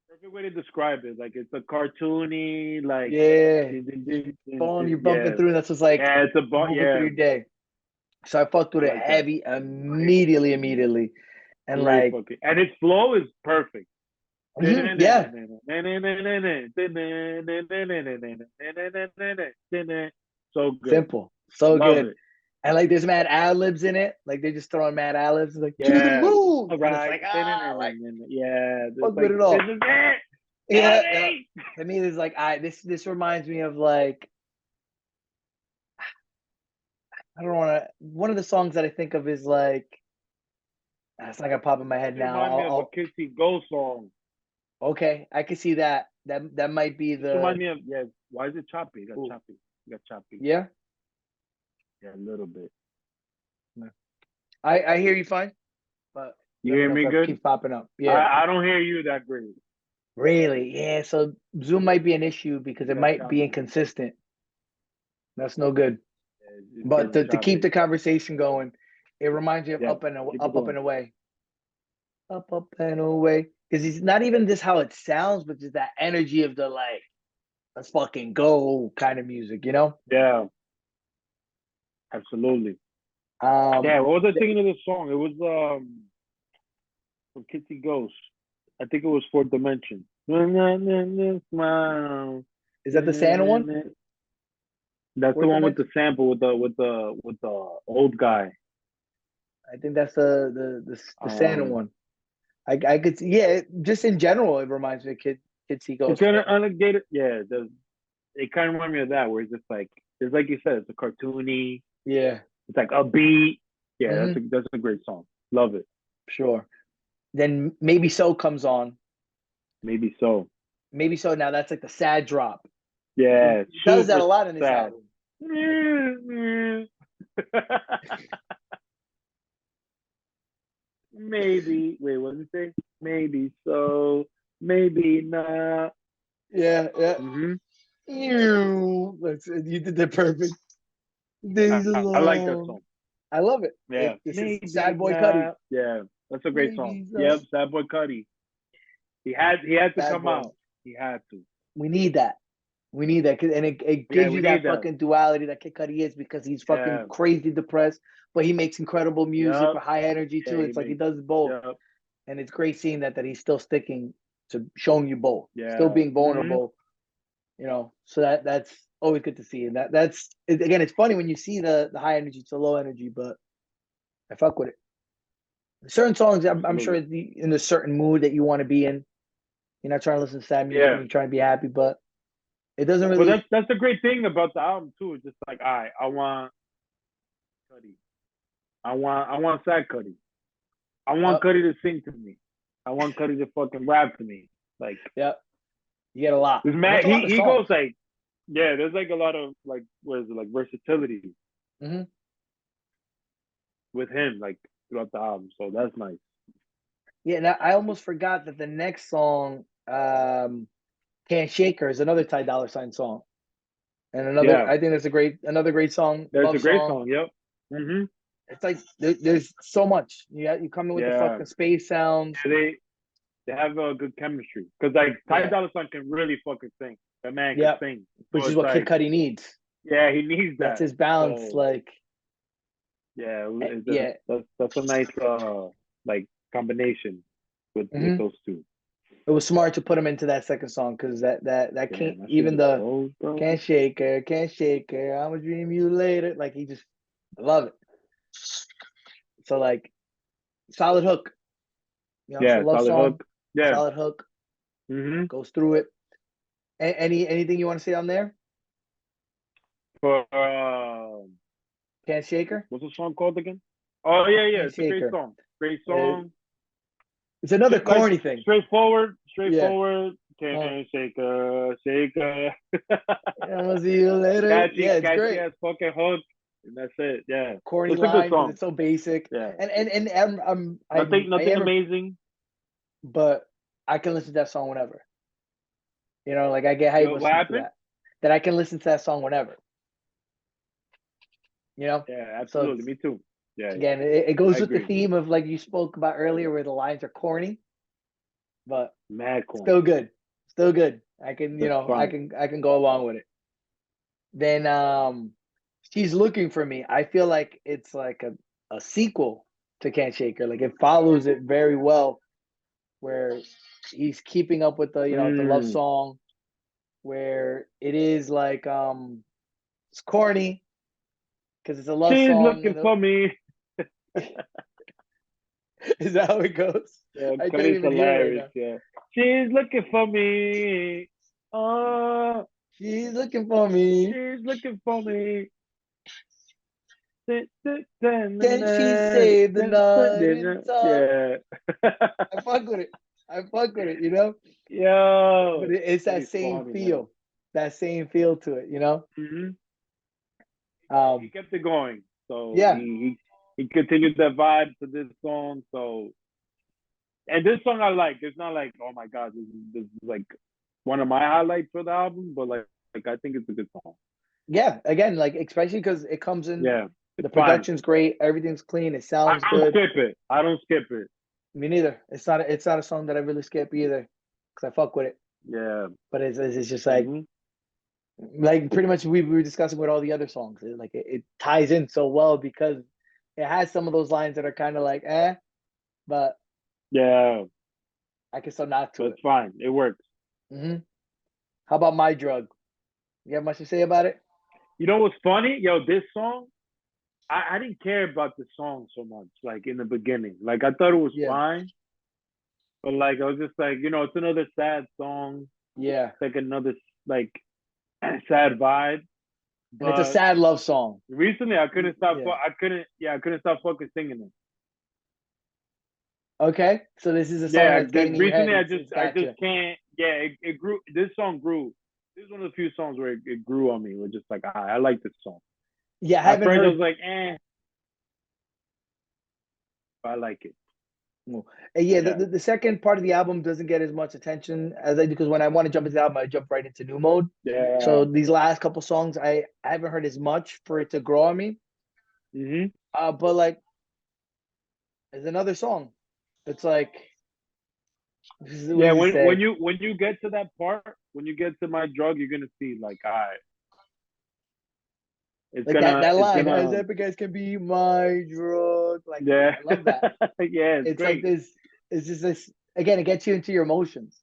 perfect way to describe it. Like it's a cartoony, like Yeah. You're bumping yeah. through, and that's just like Yeah, moving through yeah. your day. So I fucked with I it like that. heavy immediately. And Great like, fucking and its flow is perfect. yeah, So good. simple. So Love good. it. And like there's mad ad libs in it. Like they're just throwing mad ad libs like to the Yeah. moon. All And it's right. like like Yeah. There's fuck with like it this all. is it. Yeah, yeah. To me, there's like this reminds me of like I don't wanna one of the songs that I think of is like it's not gonna pop in my head This now. reminds me of a Kissy Go song. Okay, I can see that. That might be This reminds me of yeah. Why is it choppy? It got ooh, choppy. It got choppy. yeah. Yeah, a little bit. I hear you fine, but You Let me hear know if me that good? keeps popping up. Yeah. I don't hear you that great. Really? Yeah. So Zoom might be an issue because You it got might be choppy. inconsistent. That's no good. It's But getting to keep choppy. the conversation going, it reminds me of Yeah, keep it up going. and away. Up and away. Because he's not even just how it sounds, but just that energy of the like, let's fucking go kind of music, you know? Yeah, absolutely. Um, Yeah, what was I thinking of this song? It was from Kid Cudis. I think it was Fourth Dimension. Smile. is that the Santa one? That's the Fourth one with the Dimension? sample with the old guy. I think that's the Santa Um, one. I could see, yeah, just in general, it reminds me of Kid it's Seagulls. kind of alligator. Yeah, it kind of reminds me of that, where it's just like it's like you said, it's a cartoony. Yeah. It's like a beat. Yeah, Hmm. that's a great song. Love it. Sure. Then maybe so comes on. Maybe so. Maybe so now that's like the sad drop. Yeah, He does that super a lot in this sad. album. Like, Maybe. Wait, what did it say? Maybe so. Maybe not. yeah, yeah. Hmm. You did that perfect. Days I like that alone. song. I love it. Yeah. This is Maybe Sad Boy Cudi. not. Yeah, that's a great song. Maybe Yep, so. Sad Boy Cudi. He had to Sad come Boy. out. He had to. We need that. We need that. And it Yeah, gives we you need that that. fucking duality that Kid Cudi is because he's fucking Yeah. crazy depressed, but he makes incredible music Yep. with high energy Yeah, too. he It's like he makes. does both. Yep. And it's great seeing that he's still sticking to showing you both, still Yeah. being vulnerable, So that's always good to see. And again, it's funny when you see the high energy to low energy, but I fuck with it. Certain songs, I'm sure Absolutely. in a certain mood that you want to be in. You're not trying to listen to sad music Yeah. when you're trying to be happy, but it doesn't Well, really. that's the great thing about the album too. It's just like, all right, I want Cudi. I want sad Cudi. I want Yep, Cudi to sing to me. I want Cudi to fucking rap to me. Like, yep. You get a lot, there's and mad. that's a lot of He goes songs. like, yeah. There's like a lot of like, what is it, like versatility Hmm. with him, like throughout the album. So that's nice. Yeah, and I almost forgot that the next song, "Can't Shake Her," is another Ty Dolla Sign song, and Yeah, I think that's another great song, that's a love great song. song. Yep. Mhm. It's like there's so much. You come in with the Yeah. fucking space sounds. Yeah, they have a good chemistry because like Ty Yeah, Dolla Sign can really fucking sing. That man can yep. sing. So Which is it's what Kid like, Cudi needs. yeah, he needs That's that. his balance. So Like, yeah, yeah. that's a nice like combination with Hmm. those two. It was smart to put him into that second song because that can't Damn, that shit even just the froze, bro. can't shake her. I'ma dream you later. Like I love it. So like, solid hook. It's a Yeah, love solid song. hook. Yeah. Solid hook Mhm. goes through it. Anything you want to say on there? For Can't shake her. what's the song called again? Oh yeah, yeah, Can't it's a shake great her. song. Great Uh, song. it's another Like corny thing. straightforward, Yeah. straightforward. Can't shake her, shake her. I'll see you later. Catchy, Yeah, it's catchy great. ass fucking hook, and that's it. Yeah, Corny it's a good line because song. it's so basic. Yeah, And I nothing am, amazing. but I can listen to that song whenever. Like I get hype What listening to happened? that. That I can listen to that song whenever. Yeah, So absolutely. Me too. Yeah, again, it I goes with the agree. theme of like you spoke about earlier, where the lines are corny, but Mad still corny. good. Still good. I can, That's fine. I can go along with it. Then she's looking for me. I feel like it's like a sequel to Can't Shake Her. Like it follows it very well, where he's keeping up with the love Mm. song, where it is like it's corny because it's a love She's song. looking for me. Is that how it goes? Yeah, I can't Cody's even hear it right hilarious. now. Yeah, she's looking for me. Oh, She's looking for me. she's looking for me. Can she save the night in time? Yeah. I fuck with it. I fuck with it. But Yo, it's that Cody's same funny, man. feel, to it. Hmm. He Um, kept it going, so yeah, he continued that vibe to this song. So And this song I like. It's not like, oh my god, this is like one of my highlights for the album, but like I think it's a good song. Yeah, again, like especially because it comes in, Yeah, it's the fine. production's great, everything's clean, it I sounds don't good. skip it. I don't skip it. Me neither. It's not a song that I really skip either, because I fuck with it. Yeah. But it's just Hmm. like pretty much we were discussing with all the other songs. It ties in so well because it has some of those lines that are kind of like but Yeah, I can still nod but to it's fine. It works. it. How about My Drug? You have much to say about it? You know what's funny? Yo, this song, I didn't care about the song so much, like in the beginning. Like I thought it was Yeah, fine, but like I was just like, it's another sad song. yeah. It's like another like sad vibe. And it's a But sad love song. recently I couldn't stop. Yeah. I couldn't stop fucking singing it. Okay. So this is a song Yeah, that's getting in your head. recently It's I gotcha. just can't. Yeah, it grew. This song grew. This is one of the few songs where it grew on me. We're just like, I like this song. Yeah, I At haven't first I was heard. like, I like it. Well, yeah, Yeah. the second part of the album doesn't get as much attention as I do because when I want to jump into the album, I jump right into new mode. Yeah. So these last couple songs, I haven't heard as much for it to grow on me. Mhm. But like, there's another song. It's like, what Yeah. does he say? When you get to that part, when you get to my drug, you're gonna see like, all right, Like that it's line, as gonna epic as can be my drug. Like, yeah I love that. yeah, it's It's like great. this. It's just this. Again, it gets you into your emotions.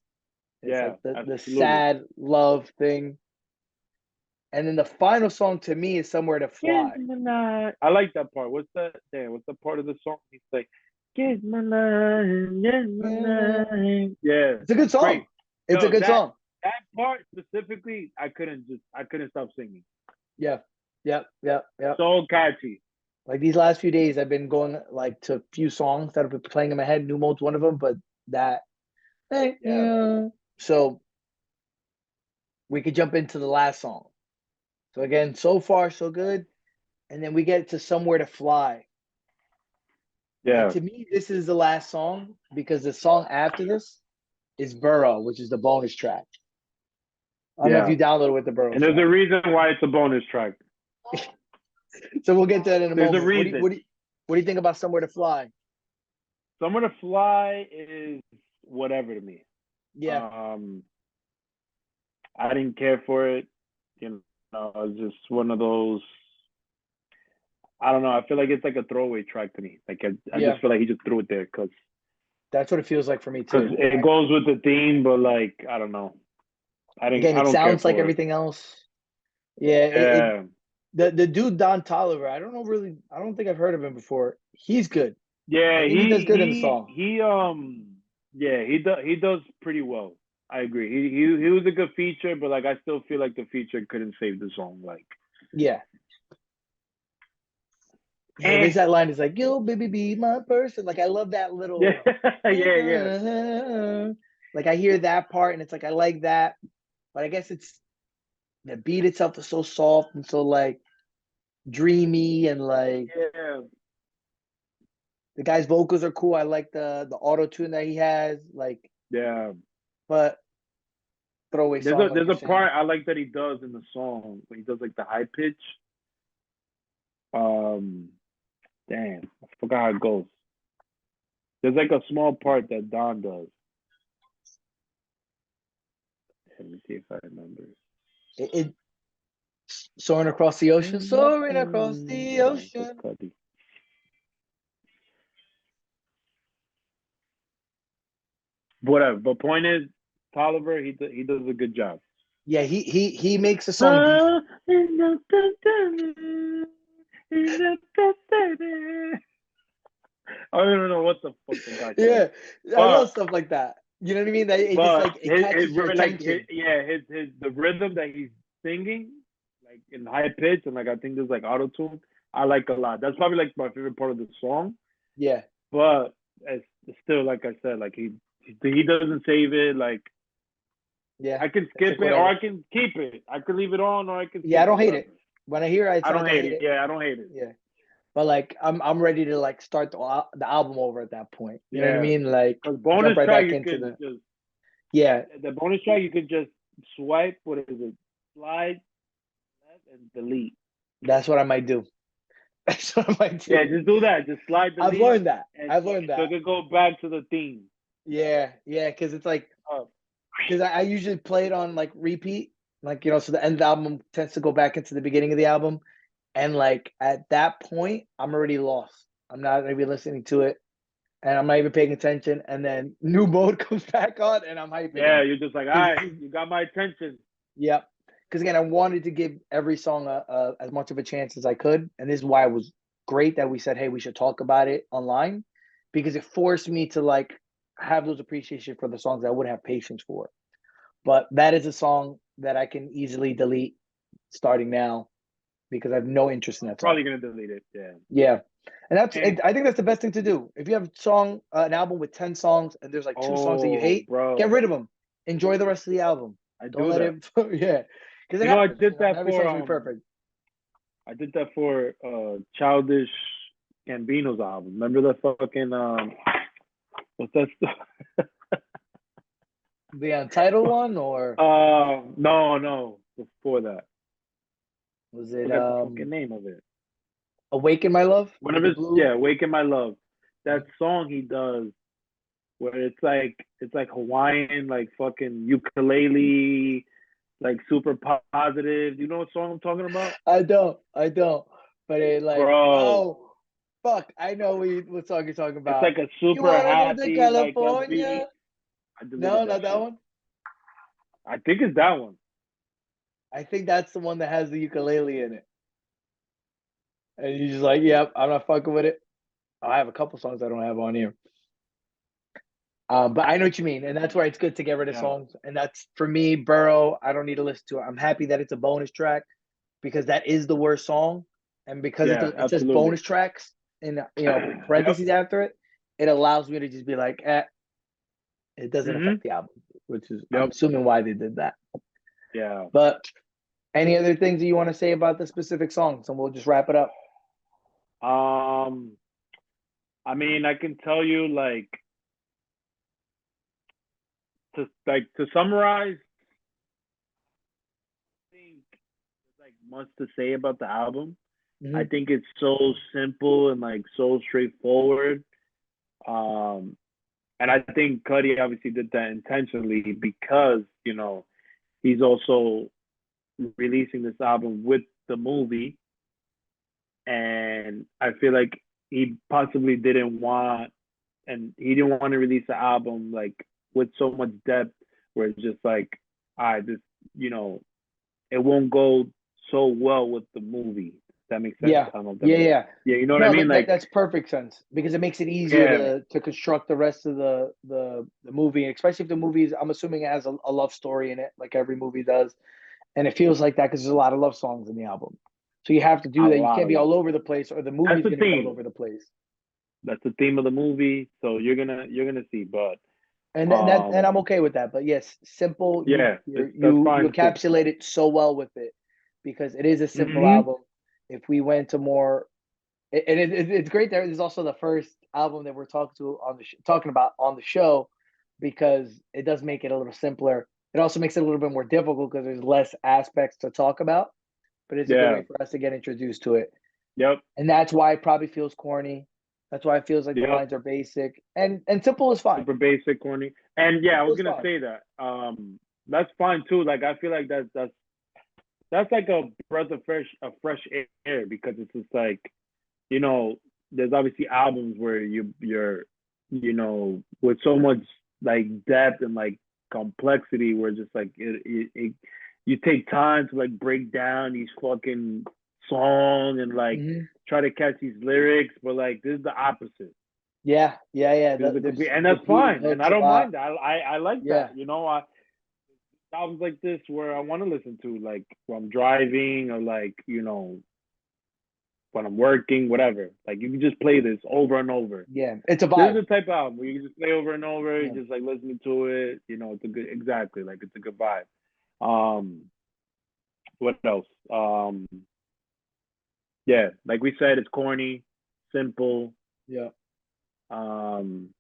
It's Yeah, like the absolutely. sad love thing. And then the final song to me is Somewhere to Kiss Fly. my night. I like that part. What's that? Damn, what's the part of the song? He's like, kiss my night, kiss my Yeah. night. Yeah, It's a good it's great. song. It's a Yo, good song. that part specifically, I couldn't stop singing. Yeah. Yep. Yep. Yep. So catchy. Like these last few days, I've been going like to a few songs that have been playing in my head. New Mode's one of them, but that, Yeah, yeah. So we could jump into the last song. So again, so far so good. And then we get to Somewhere to Fly. And yeah, to me, this is the last song because the song after this is Burrow, which is the bonus track. I don't know if yeah. you downloaded with the Burrow And there's a track. reason why it's a bonus track. So we'll get to that in a There's a moment. reason. What do you think about Somewhere to Fly? Somewhere to Fly is whatever to me. Yeah. I didn't care for it. It's just one of those. I don't know. I feel like it's like a throwaway track to me. Like I Yeah. just feel like he just threw it there because That's what it feels like for me too. it goes with the theme, but like I don't know. Again, I it don't care sounds like for it. everything else. Yeah, Yeah, the dude Don Tolliver, I don't think I've heard of him before. He's good. I yeah. think he does good in the song. Yeah. He does pretty well. I agree. He was a good feature, but like I still feel like the feature couldn't save the song. Like Yeah. Yeah, eh. there's that line. It's like, yo, baby, be my person. Like, I love that little, Yeah, yeah. like, I hear that part and it's like, I like that. But I guess it's the beat itself is so soft and so, like, dreamy and, like, Yeah. the guy's vocals are cool. I like the auto tune that he has. Like, Yeah. but throwaway song, like There's you're a saying. part I like that he does in the song when he does like the high pitch. Um, damn, I forgot how it goes. There's like a small part that Don does. Let me see if I remember. It soaring across the ocean, soaring across the Hold on, ocean. Cudi. Whatever. But point is, Tolliver, he does a good job. Yeah, he makes a song decent. I don't even know what the fuck the guy said. Yeah, I love stuff like that. You know what I mean? That it just But like it catches your attention. his the rhythm that he's singing, like in high pitch and like I think there's like auto tune. I like a lot. That's probably like my favorite part of the song. Yeah, But it's still like I said, like he doesn't save it. Like yeah. I can It's skip like it or whatever. I can keep it. I could leave it on or I can Yeah, I skip don't it. hate Whatever. it. When I hear it, it's I not don't like I hate hate it. it. Yeah, I don't hate it. Yeah. but like I'm ready to like start the album over at that point. You know what I Yeah, mean? Like because jump bonus right track back you into could the just yeah. the bonus track you could just swipe. What is it? Slide left and delete. That's what I might do. That's what I might Yeah, do. just do that. Just slide I've delete, learned that. and I've so learned so that. it could go back to the theme. Yeah, yeah, because it's like Oh, because I usually play it on like repeat, like so the end of the album tends to go back into the beginning of the album, and like at that point, I'm already lost. I'm not gonna be listening to it, and I'm not even paying attention. And then new mode comes back on, and I'm hype yeah, again. you're just like, all Because right, this is you got my attention. yep. Because again, I wanted to give every song as much of a chance as I could, and this is why it was great that we said, "Hey, we should talk about it online," because it forced me to like have those appreciation for the songs that I wouldn't have patience for. But that is a song that I can easily delete starting now because I have no interest in I'm that song. probably gonna delete it. Yeah. Yeah, and And I think that's the best thing to do. If you have a song, an album with 10 songs, and there's like 2 songs that you oh, hate, get bro, rid of them. Enjoy the rest of the album. I Don't do let that. it, yeah, because it I happens. did Not that every for song's gonna be perfect. I did that for Childish Gambino's album. Remember the fucking what's that stuff? The untitled one, or No, before that. was I it forgot the fucking name of it. "Awaken My Love" with Whenever the it's, blue? yeah, "Awaken My Love." That Mhm. song he does where it's like Hawaiian, like fucking ukulele, like super positive. You know what song I'm talking about? I don't, but it like, Bro, oh, fuck, I know what song you're talking it's about. like a You super wanna go to happy, like California? upbeat. I deleted No, that not that shit. one. I think it's that one. I think that's the one that has the ukulele in it. And you're just like, yep, I'm not fucking with it. I have a couple songs I don't have on here. But I know what you mean, and that's why it's good to get rid of Yeah, songs. And that's for me, Burrow. I don't need to listen to it. I'm happy that it's a bonus track because that is the worst song, and because yeah, it says absolutely. bonus tracks in Yep. parentheses after it, it allows me to just be like, it doesn't affect Mhm. the album, which is I'm Yep. assuming why they did that. Yeah. But any other things that you want to say about the specific songs, and we'll just wrap it up. Um, I mean, I can tell you to summarize. I think there's like much to say about the album. I Hmm. think it's so simple and like so straightforward. Um, and I think Cudi obviously did that intentionally because he's also releasing this album with the movie, and I feel like he possibly didn't want, and he didn't want to release the album like with so much depth, where it's just like, I just you know, it won't go so well with the movie. If that makes sense. Yeah, I don't know if that yeah, makes, yeah. yeah, you know what I No, mean? Like, that's perfect sense because it makes it easier yeah, to construct the rest of the movie, especially if the movie is. I'm assuming it has a love story in it, like every movie does, and it feels like that because there's a lot of love songs in the album. So you have to do a that. You lot can't of be love all over songs. the place, or the That's movie's the gonna be all theme. over the place. That's the theme of the movie. So you're gonna see, but And I'm okay with that. But yes, simple. yeah, that's You fine too. encapsulate it so well with it because it is a simple Hmm. album. If we went to more, and it's great. There is also the first album that we're talking about on the show because it does make it a little simpler. It also makes it a little bit more difficult because there's less aspects to talk about. But it's a good Yeah. way for us to get introduced to it, Yep. and that's why it probably feels corny. That's why it feels like the Yep. lines are basic and simple is fine. Super basic, corny. And yeah, I Simple was is gonna fine. say that. That's fine too. Like I feel like that's like a breath of fresh air because it's just like, you know, there's obviously albums where you're with so much like depth and like complexity where just like you take time to like break down these fucking song and like Hmm. try to catch these lyrics, but like this is the opposite. Yeah, yeah, yeah. This is the complete, There's and that's repeating fine, and I hooks a don't lot. mind that. I like Yeah. that. I albums like this where I want to listen to like when I'm driving or like when I'm working, whatever. Like you can just play this over and over. Yeah, it's a This is vibe. the type of album where you can just play over and over, Yeah. just like listening to it. It's a good, exactly, like it's a good vibe. Um, what else? Yeah, like we said, it's corny, simple, Yeah. um,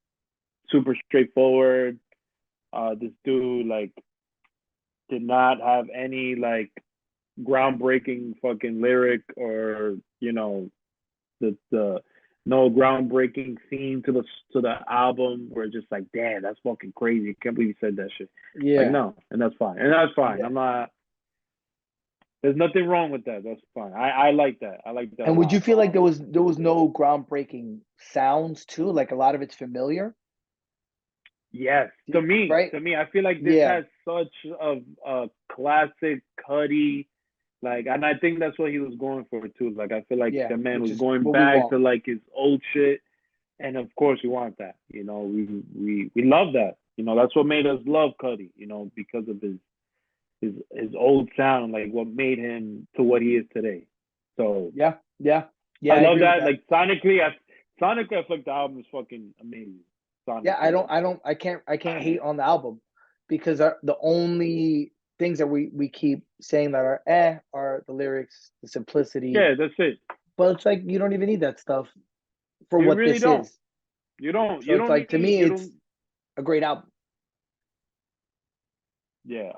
super straightforward. This dude like did not have any like groundbreaking fucking lyric or the no groundbreaking theme to the album where it's just like, damn, that's fucking crazy. I can't believe you said that shit. Like, Yeah. no, and that's fine. And that's fine. Yeah. I'm not there's nothing wrong with that. That's fine. I like that. I like that a And would you lot. feel like there was no groundbreaking sounds too? Like a lot of it's familiar, Yes. right? To me, I feel like this Yeah. has such a classic Cudi, like, and I think that's what he was going for too. Like, I feel like Yeah. the man Which was is going what we back want. to like his old shit, and of course we want that. We love that. That's what made us love Cudi. Because of his old sound, like what made him to what he is today. So Yeah. Yeah. Yeah. I I love agree with that. that. Like sonically, I feel like the album is fucking amazing. Yeah. Sonically, like, I can't hate on the album because the only things that we keep saying that are the lyrics, the simplicity. yeah, that's it. But it's like you don't even need that stuff for You what really this don't. is. You don't. So You it's don't like to need. me, You it's don't. a great album. Yeah.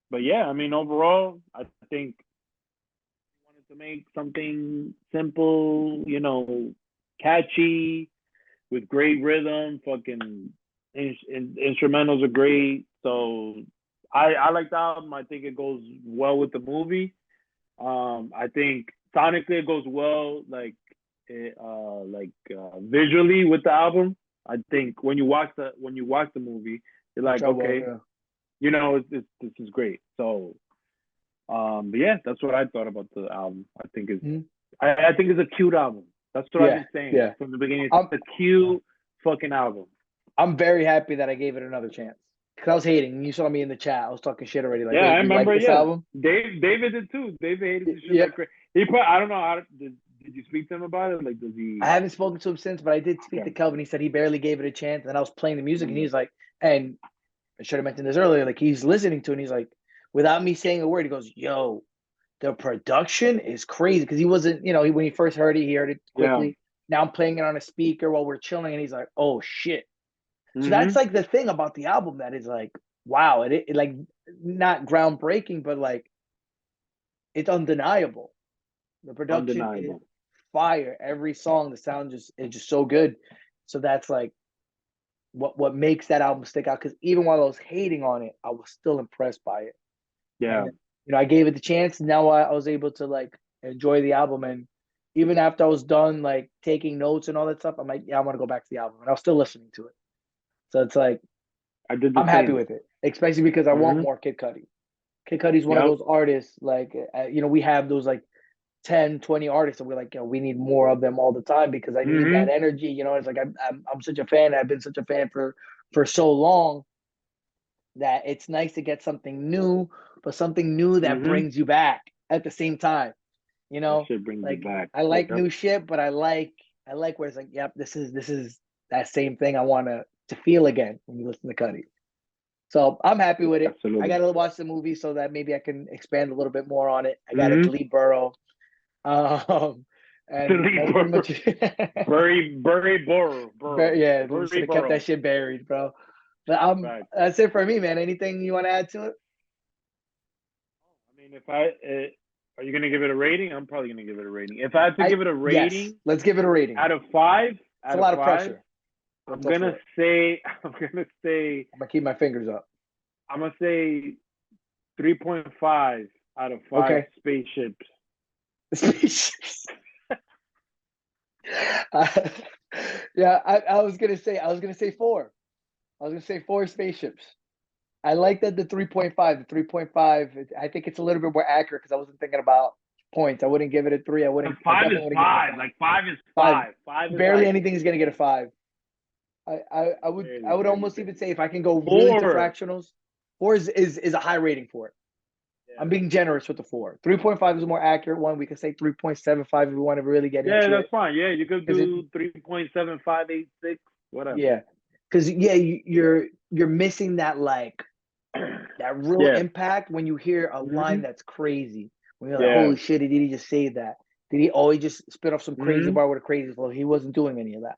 But yeah, I mean, overall, I think I wanted to make something simple, catchy with great rhythm. Fucking instrumentals are great. So I like the album. I think it goes well with the movie. I think sonically it goes well, visually with the album. I think when you watch the movie, you're Works like, out well. okay, Yeah. this is great. So, but yeah, that's what I thought about the album. I think it's Mhm. I think it's a cute album. That's what I've Yeah. been saying Yeah. from the beginning. I'm It's a cute fucking album. I'm very happy that I gave it another chance. Because I was hating. You saw me in the chat. I was talking shit already. Like, Yeah, wait, I you like remember. this Yeah, album? David did too. David hated the shit Yeah. like crazy. He put. I don't know how. Did you speak to him about it? Like, does I he? haven't spoken to him since, but I did speak Okay. to Kelvin. He said he barely gave it a chance. And I was playing the music, and Mm. he's like, and I should have mentioned this earlier. Like, he's listening to it, and he's like, without me saying a word, he goes, yo, the production is crazy. Because he wasn't, when he first heard it, he heard it Yeah. quickly. Now I'm playing it on a speaker while we're chilling, and he's like, oh, shit. So that's Mhm. like the thing about the album that is like, wow, it like not groundbreaking, but like it's undeniable. The production is Undeniable. fire. Every song, the sound is just so good. So that's like what makes that album stick out. Because even while I was hating on it, I was still impressed by it. And Yeah. I gave it the chance. Now I was able to like enjoy the album. And even after I was done like taking notes and all that stuff, I'm like, yeah, I want to go back to the album. And I was still listening to it. So it's like I did the I'm happy same. with it, especially because I want Mhm. more Kid Cudi. Kid Cudi's one of Yep. those artists, like, we have those like 10, 20 artists, and we're like, we need more of them all the time because I need that Mhm. energy. It's like I'm such a fan. I've been such a fan for so long that it's nice to get something new, but something new that Mhm. brings you back at the same time. That shit brings you Like back. I like Yep. new shit, but I like where it's like, yep, this is that same thing I want to feel again when you listen to Cudi. So I'm happy with it. I Absolutely. got to watch the movie so that maybe I can expand a little bit more on it. I got to Mhm. delete Burrow. And Delete that's pretty much bury Burrow. yeah, should Bury have kept that Burrow. shit buried, bro. But Right. that's it for me, man. Anything you want to add to it? I mean, if are you gonna give it a rating? I'm probably gonna give it a rating. If I had to give it a Yes, rating let's give it a rating. out of five, It's a lot of pressure. I'm Go gonna for it. say, I'm gonna say, I'm gonna keep my fingers up. I'm gonna say 3.5 out of five Okay. spaceships. Yeah, I was gonna say four. I was gonna say four spaceships. I like that the 3.5. The 3.5, I think it's a little bit more accurate because I wasn't thinking about points. I wouldn't give it a three. I Five is definitely wouldn't give it a five. five. Like five is Five. five. Five is Barely like anything is gonna get a five. I would barely, I would barely, almost even barely. say if I can go really to Four. fractionals, four is a high rating for it. I'm Yeah. being generous with the four. 3.5 is a more accurate one. We could say 3.75 if we want to really get Yeah, into that's it. fine. Yeah, you could Because do 3.7586, whatever. yeah. Because you're missing that like that real Yeah. impact when you hear a line Hmm. that's crazy When you're like, Yeah. holy shit, did he just say that? Did he always just spit off some crazy Mhm. bar with a crazy flow? He wasn't doing any of that.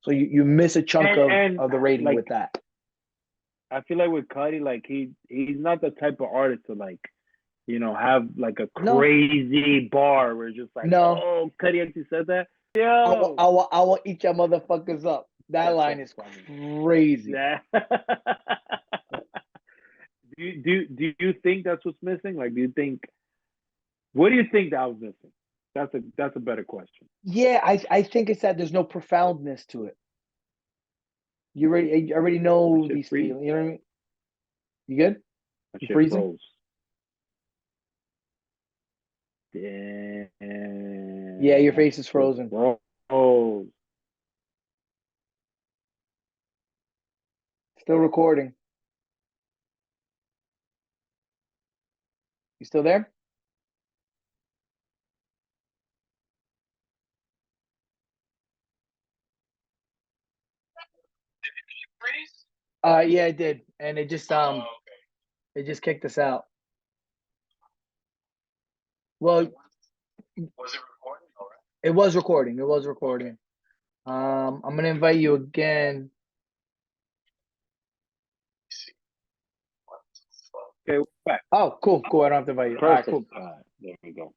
So you miss a chunk And of the rating like with that. I feel like with Cudi, like he's not the type of artist to like, have like a No, crazy bar where it's just like, no. oh, Cudi actually said that. I Yo, will, I will eat your motherfuckers up. That that's line so is funny. crazy. Yeah. Do you think that's what's missing? Like, what do you think that was missing? That's a better question. Yeah, I think it's that there's no profoundness to it. You already My know shit these freeze. feelings. You know what I mean? You good? My You shit freezing? froze. Yeah, Damn, your my face is shit frozen. froze. Still recording. You still there? Yeah, it did, and it just kicked us out. Well, it was recording. It was recording. I'm gonna invite you again. Okay, we're back. Oh, cool, cool. I don't have to invite you. All right, Perfect. cool. There we go.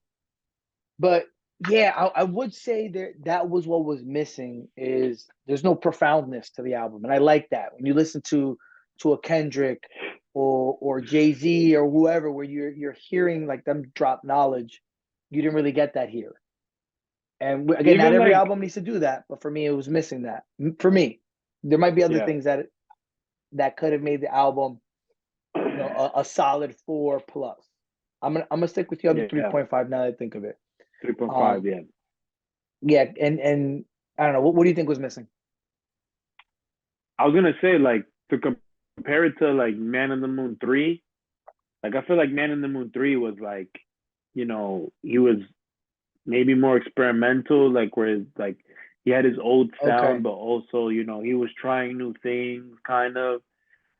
But yeah, I would say that was what was missing is there's no profoundness to the album, and I like that. When you listen to a Kendrick or Jay-Z or whoever, where you're hearing like them drop knowledge, you didn't really get that here. And again, not Even every like, album needs to do that, but for me, it was missing that. For me, there might be other yeah, things that could have made the album, a solid 4 plus. I'm gonna stick with the other yeah, 3.5 now that I think of it. 3.5, Um, yeah. yeah, and I don't know. What do you think was missing? I was gonna say like to compare it to like Man in the Moon 3. Like I feel like Man in the Moon 3 was like, he was maybe more experimental, like where like he had his old sound, Okay. but also he was trying new things, kind of.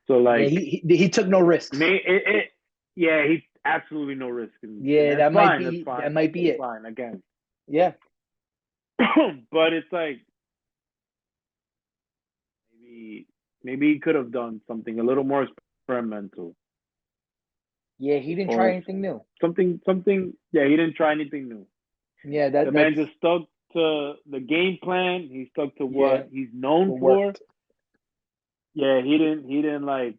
So Yeah, like, he took no risks. yeah, he's absolutely no risk, and Yeah, that's that might fine. That's be that fine. might be That's it. fine. Again, Yeah. but it's like maybe he could have done something a little more experimental Yeah, he didn't try or anything new. something. Yeah, he didn't try anything new. Yeah, The man that's just stuck to the game plan. He stuck to yeah, what he's known what for. worked. Yeah, he didn't like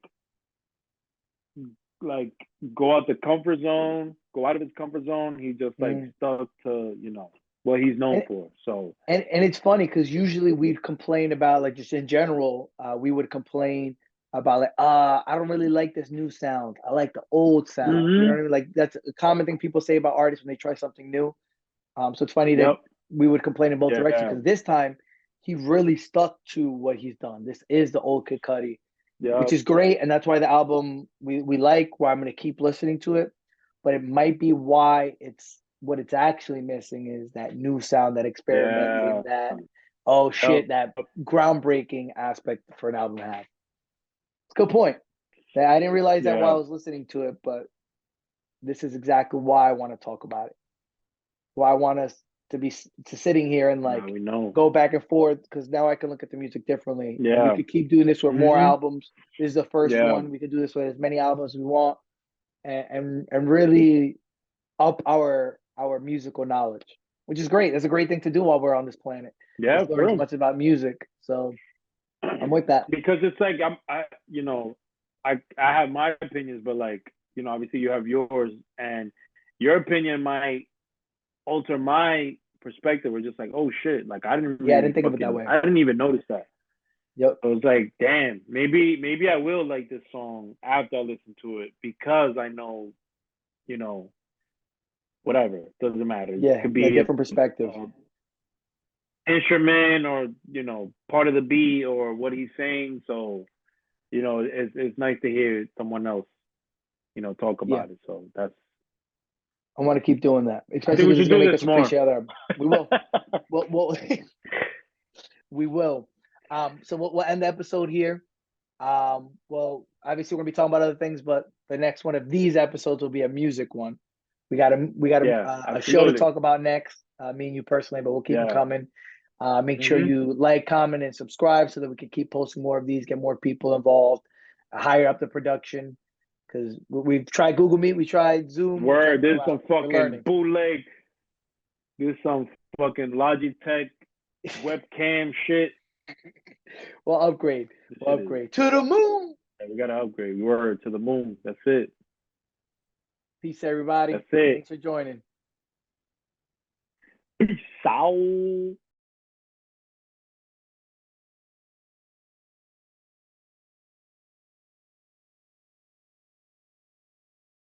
go out the comfort zone, go out of his comfort zone. He just like Mm. stuck to, what he's known And for. So and it's funny because usually we'd complain about like just in general, we would complain about like I don't really like this new sound. I like the old sound. You know what I mean? Like that's a common thing people say about artists when they try something new. So it's funny that yep. we would complain in both directions Yeah. because this time he really stuck to what he's done. This is the old Kid Cudi, which Yep. is great, and that's why the album we like. Why I'm going to keep listening to it, but it might be why it's what it's actually missing is that new sound, that experimenting, Yeah. that oh Yep. shit, that groundbreaking aspect for an album to have. It's a good point. I didn't realize that while Yeah. I was listening to it, but this is exactly why I want to talk about it. Why I want us to sitting here and Now like we know. go back and forth because now I can look at the music differently, and we Yeah. could keep doing this with more Mhm. albums. This is the first Yeah. one. We could do this with as many albums as we want, and really up our musical knowledge, which is great. That's a great thing to do while we're on this planet. Yeah, Just learn for as him. much about music. So I'm with that. Because it's like I have my opinions, but like, obviously you have yours, and your opinion might alter my perspective. We're just like, oh shit, like Yeah, I didn't think of it that way. I didn't even notice that. Yep. So it's like, damn, maybe I will like this song after I listen to it because I know, you know, whatever. Doesn't matter. It Yeah, could yeah, be different perspective. a instrument or part of the beat or what he's saying. So it's nice to hear someone else talk Yeah, about it. So that's I want to keep doing that, I especially think we because it's should gonna do make this us more. appreciate other. We will. Well, we will. So we'll end the episode here. Well, obviously we're gonna be talking about other things, but the next one of these episodes will be a music one. We got Yeah, a show to absolutely. talk about next. Me and you personally, but we'll keep them Yeah. coming. Make sure Hmm. you like, comment, and subscribe so that we can keep posting more of these, get more people involved, higher up the production. Because we've tried Google Meet, we tried Zoom, we tried Word, it all there's out. some We're fucking learning. bootleg. There's some fucking Logitech webcam shit. We'll upgrade. This We'll shit is. upgrade to the moon. Yeah, we gotta upgrade. Word to the moon. That's it. Peace, everybody. That's it. Thanks for joining. Peace out.